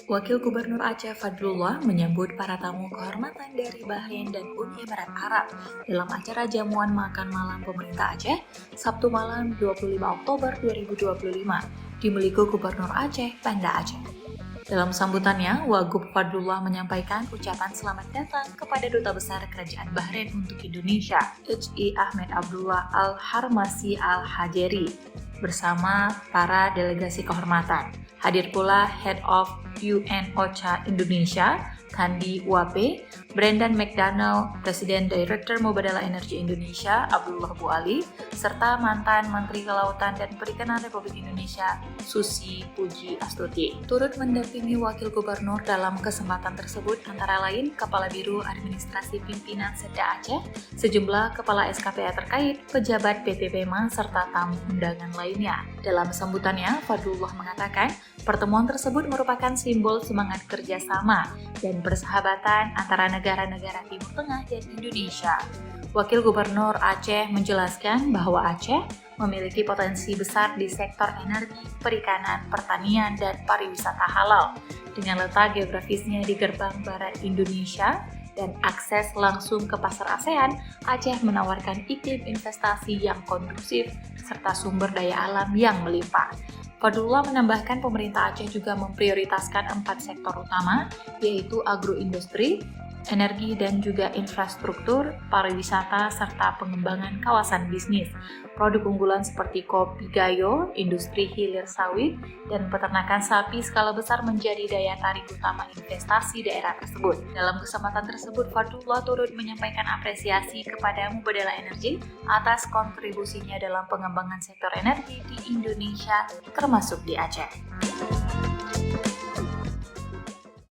Wakil Gubernur Aceh Fadlullah menyambut para tamu kehormatan dari Bahrain dan Uni Emirat Arab dalam acara jamuan makan malam pemerintah Aceh Sabtu malam 25 Oktober 2025 di Meliku Gubernur Aceh, Banda Aceh. Dalam sambutannya, Wagub Fadlullah menyampaikan ucapan selamat datang kepada Duta Besar Kerajaan Bahrain untuk Indonesia, H.I. Ahmed Abdullah Al-Harmasi Al-Hajeri, bersama para delegasi kehormatan. Hadir pula Head of UN OCHA Indonesia, Kandi Wape, Brendan McDonald, Presiden Director Mubadala Energi Indonesia, Abdullah Bu Ali, serta mantan Menteri Kelautan dan Perikanan Republik Indonesia, Susi Puji Astuti. Turut mendampingi Wakil Gubernur dalam kesempatan tersebut antara lain Kepala Biro Administrasi Pimpinan Setda Aceh, sejumlah Kepala SKPA terkait, pejabat PT PEMA, serta tamu undangan lainnya. Dalam sambutannya, Fadlullah mengatakan, pertemuan tersebut merupakan simbol semangat kerjasama dan persahabatan antara negara-negara Timur Tengah dan Indonesia. Wakil Gubernur Aceh menjelaskan bahwa Aceh memiliki potensi besar di sektor energi, perikanan, pertanian, dan pariwisata halal. Dengan letak geografisnya di gerbang barat Indonesia dan akses langsung ke pasar ASEAN, Aceh menawarkan iklim investasi yang kondusif serta sumber daya alam yang melimpah. Fadlullah menambahkan pemerintah Aceh juga memprioritaskan 4 sektor utama, yaitu agroindustri, energi dan juga infrastruktur, pariwisata, serta pengembangan kawasan bisnis. Produk unggulan seperti kopi gayo, industri hilir sawit, dan peternakan sapi skala besar menjadi daya tarik utama investasi daerah tersebut. Dalam kesempatan tersebut, Fadlullah turut menyampaikan apresiasi kepada Mubadala Energi atas kontribusinya dalam pengembangan sektor energi di Indonesia, termasuk di Aceh.